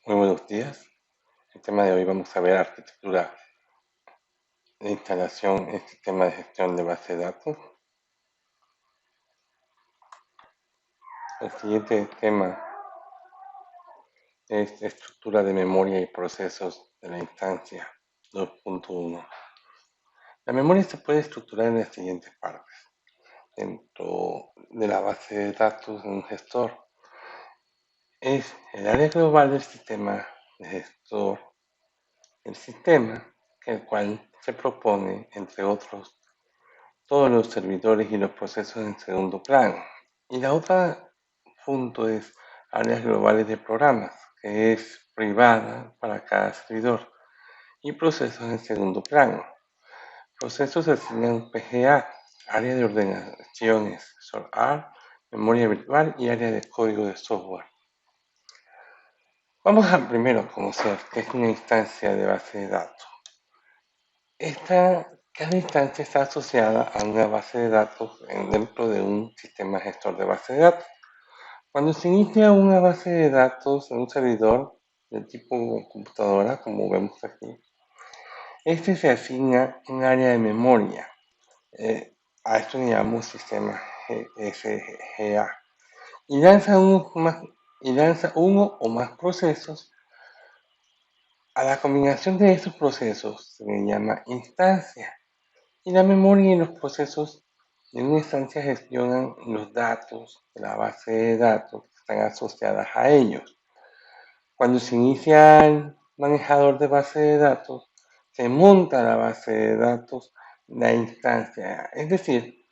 Muy buenos días. El tema de hoy vamos a ver arquitectura de instalación en sistema de gestión de base de datos. El siguiente tema es estructura de memoria y procesos de la instancia 2.1. La memoria se puede estructurar en las siguientes partes. Dentro de la base de datos de un gestor es el área global del sistema de gestor, el sistema, el cual se propone, entre otros, todos los servidores y los procesos en segundo plano. Y la otra punto es áreas globales de programas, que es privada para cada servidor, y procesos en segundo plano. Procesos se asignan PGA, área de ordenaciones, SOR, memoria virtual y área de código de software. Vamos a primero conocer qué es una instancia de base de datos. Cada instancia está asociada a una base de datos dentro de un sistema gestor de base de datos. Cuando se inicia una base de datos en un servidor de tipo computadora, como vemos aquí, este se asigna un área de memoria. A esto le llamamos sistema SGA. Y lanza uno o más procesos. A la combinación de estos procesos se le llama instancia. Y la memoria y los procesos de una instancia gestionan los datos de la base de datos que están asociadas a ellos. Cuando se inicia el manejador de base de datos, se monta la base de datos, la instancia, es decir,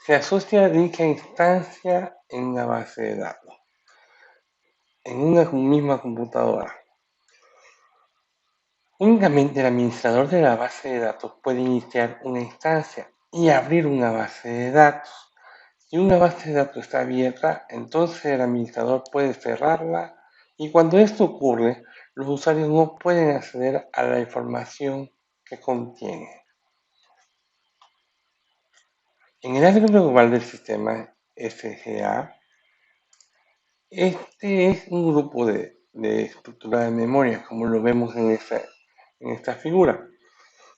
se asocia dicha instancia en la base de datos, en una misma computadora. Únicamente el administrador de la base de datos puede iniciar una instancia y abrir una base de datos. Si una base de datos está abierta, entonces el administrador puede cerrarla y cuando esto ocurre, los usuarios no pueden acceder a la información que contiene. En el área global del sistema SGA, este es un grupo de estructura de memoria, como lo vemos en esta figura.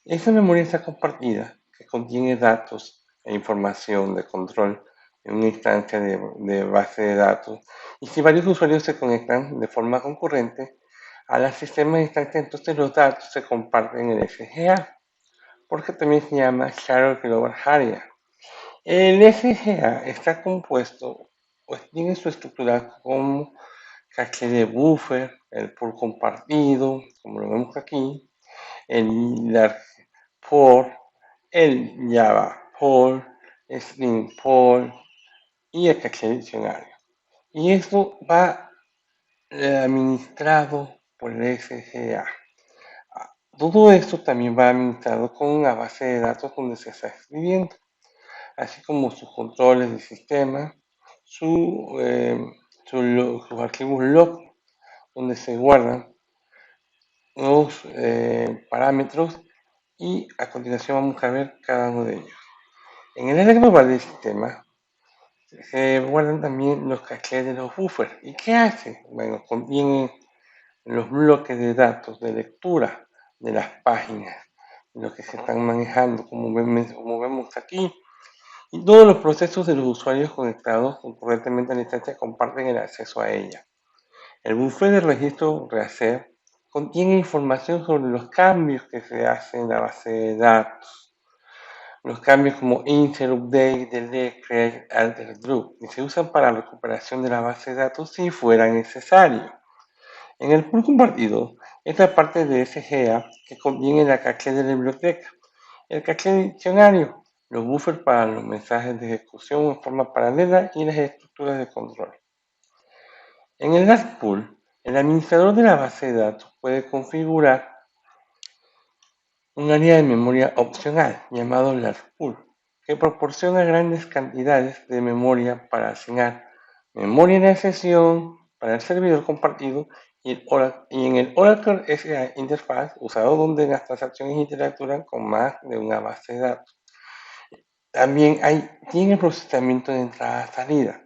Esa memoria está compartida, que contiene datos e información de control en una instancia de base de datos. Y si varios usuarios se conectan de forma concurrente a la sistema de instancia, entonces los datos se comparten en el SGA, porque también se llama Shared Global Area. El SGA está compuesto, pues tiene su estructura como caché de buffer, el pool compartido, como lo vemos aquí, el for, el Java for, String for y el caché diccionario. Y esto va administrado por el SGA. Todo esto también va administrado con una base de datos donde se está escribiendo, así como sus controles de sistema, sus archivos log, donde se guardan los parámetros y a continuación vamos a ver cada uno de ellos. En el área global del sistema se guardan también los cachés de los buffers. ¿Y qué hace? Bueno, contiene los bloques de datos de lectura de las páginas, de los que se están manejando, como vemos aquí. Y todos los procesos de los usuarios conectados concurrentemente a la instancia comparten el acceso a ella. El buffer de registro rehacer contiene información sobre los cambios que se hacen en la base de datos. Los cambios como insert, update, delete, create, alter, drop, y se usan para la recuperación de la base de datos si fuera necesario. En el pool compartido, esta parte de SGA que contiene la caché de la biblioteca, el caché de diccionario, los buffers para los mensajes de ejecución en forma paralela y las estructuras de control. En el last pool, el administrador de la base de datos puede configurar un área de memoria opcional llamado last pool, que proporciona grandes cantidades de memoria para asignar memoria de sesión para el servidor compartido y en el Oracle SA Interface, usado donde las transacciones interactúan con más de una base de datos. También tiene procesamiento de entrada-salida.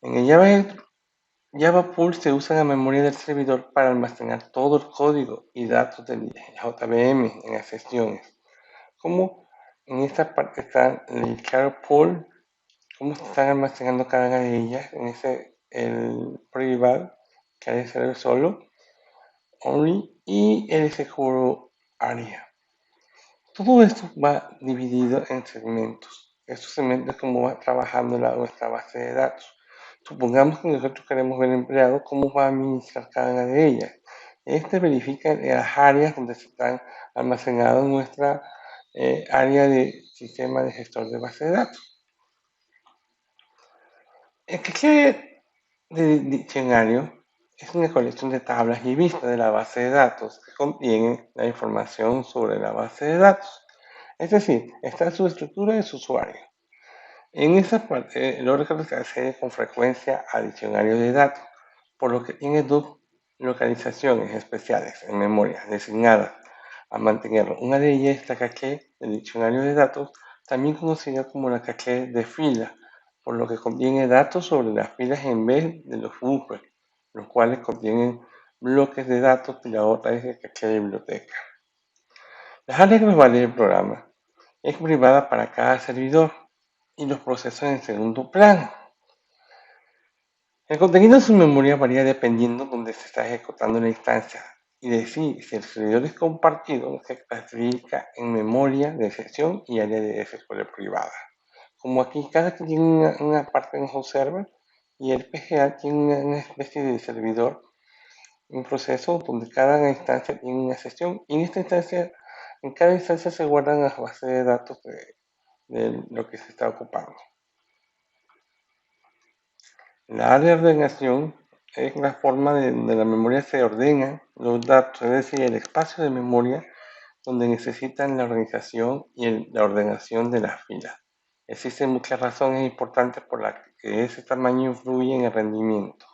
En el Java Java Pool se usa en la memoria del servidor para almacenar todo el código y datos del JVM en las sesiones. Como en esta parte está el Char Pool, cómo se están almacenando cada una de ellas, en el private, que hay que ser solo, only, y el seguro área. Todo esto va dividido en segmentos. Estos segmentos es como va trabajando nuestra base de datos. Supongamos que nosotros queremos ver empleado cómo va a administrar cada una de ellas. Este verifica las áreas donde se están almacenadas nuestra área de sistema de gestor de base de datos. El caché de diccionario es una colección de tablas y vistas de la base de datos que contienen la información sobre la base de datos. Es decir, está su estructura de su usuario. En esa parte, el Oracle accede con frecuencia a diccionarios de datos, por lo que tiene dos localizaciones especiales en memoria designadas a mantenerlo. Una de ellas es la caché del diccionario de datos, también conocida como la caché de fila, por lo que contiene datos sobre las filas en vez de los buffers, los cuales contienen bloques de datos, y la otra es la caché de biblioteca. Las áreas globales del programa es privada para cada servidor y los procesos en segundo plano. El contenido de su memoria varía dependiendo de dónde se está ejecutando la instancia y de si el servidor es compartido se clasifica en memoria de sesión y área de SQL privada. Como aquí cada que tiene una parte en home server y el PGA tiene una especie de servidor, un proceso donde cada instancia tiene una sesión y en cada instancia se guardan las bases de datos de lo que se está ocupando. La área de ordenación es la forma donde la memoria se ordena los datos, es decir, el espacio de memoria donde necesitan la organización y la ordenación de las filas. Existen muchas razones importantes por las que ese tamaño influye en el rendimiento.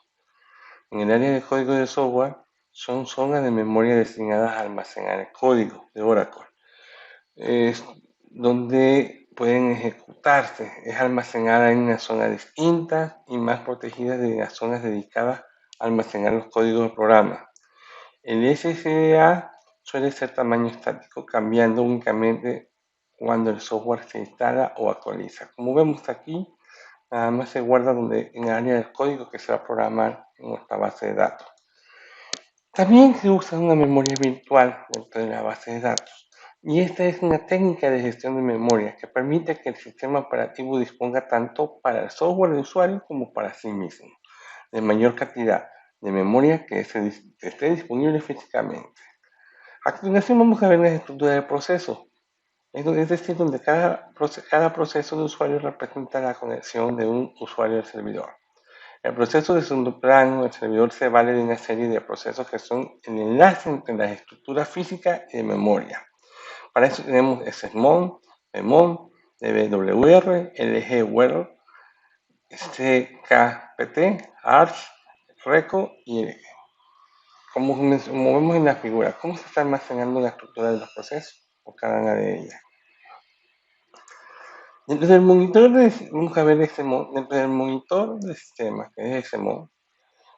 En el área de código de software son zonas de memoria destinadas a almacenar el código de Oracle. Es donde pueden ejecutarse, es almacenada en una zona distinta y más protegida de las zonas dedicadas a almacenar los códigos del programa. El SSDA suele ser tamaño estático, cambiando únicamente cuando el software se instala o actualiza. Como vemos aquí, nada más se guarda en el área del código que se va a programar en nuestra base de datos. También se usa una memoria virtual dentro de la base de datos. Y esta es una técnica de gestión de memoria que permite que el sistema operativo disponga tanto para el software de usuario como para sí mismo, de mayor cantidad de memoria que esté disponible físicamente. A continuación vamos a ver la estructura del proceso, es decir, donde cada proceso de usuario representa la conexión de un usuario al servidor. El proceso de segundo plano, el servidor se vale de una serie de procesos que son el enlace entre las estructuras físicas y de memoria. Para eso tenemos SMON, PEMON, DBWR, LGWR, CKPT, ARCH, RECO y LG. Como vemos en la figura, ¿cómo se está almacenando la estructura de los procesos por cada una de ellas? Dentro del monitor vamos a ver dentro del monitor de sistema, que es SMON,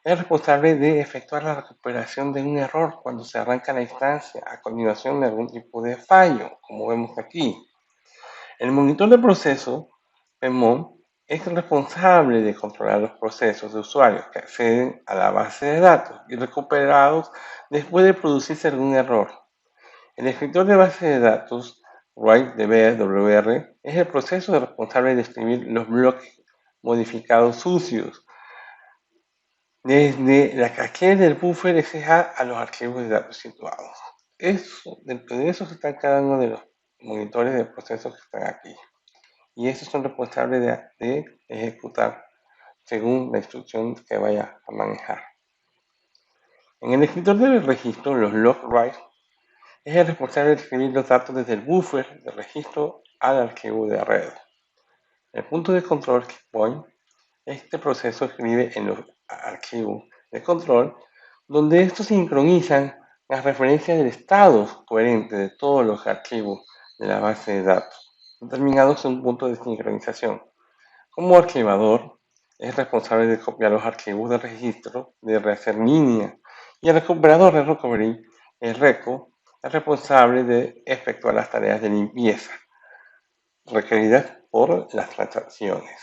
es responsable de efectuar la recuperación de un error cuando se arranca la instancia a continuación de algún tipo de fallo, como vemos aquí. El monitor de proceso, PEMON, es el responsable de controlar los procesos de usuarios que acceden a la base de datos y recuperados después de producirse algún error. El escritor de base de datos, WriteDB.wr, es el proceso responsable de escribir los bloques modificados sucios desde la caché del buffer SH a los archivos de datos situados. Dentro de esos están cada uno de los monitores de procesos que están aquí. Y estos son responsables de ejecutar según la instrucción que vaya a manejar. En el escritor del registro, los log write es el responsable de escribir los datos desde el buffer de registro al archivo de red. El punto de control checkpoint, este proceso escribe en los archivos de control donde estos sincronizan las referencias del estado coherente de todos los archivos de la base de datos, determinados en un punto de sincronización. Como archivador, es responsable de copiar los archivos de registro de red en línea y el recuperador de recovery, el RECO, es responsable de efectuar las tareas de limpieza requeridas por las transacciones.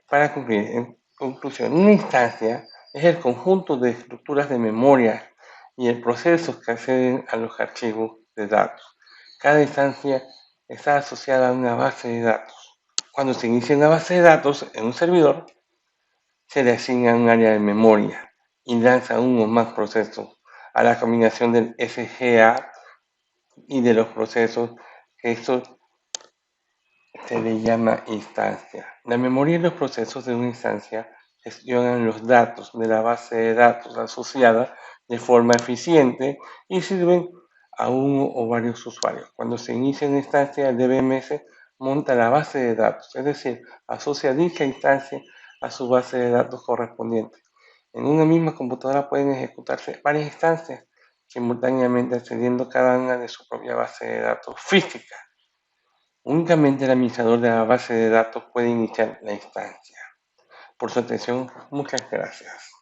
Para concluir, en conclusión, una instancia es el conjunto de estructuras de memoria y el procesos que acceden a los archivos de datos. Cada instancia está asociada a una base de datos. Cuando se inicia una base de datos en un servidor, se le asigna un área de memoria y lanza uno o más procesos a la combinación del SGA y de los procesos que esto se le llama instancia. La memoria y los procesos de una instancia gestionan los datos de la base de datos asociada de forma eficiente y sirven a uno o varios usuarios. Cuando se inicia una instancia, el DBMS monta la base de datos, es decir, asocia dicha instancia a su base de datos correspondiente. En una misma computadora pueden ejecutarse varias instancias simultáneamente accediendo cada una de su propia base de datos física. Únicamente el administrador de la base de datos puede iniciar la instancia. Por su atención, muchas gracias.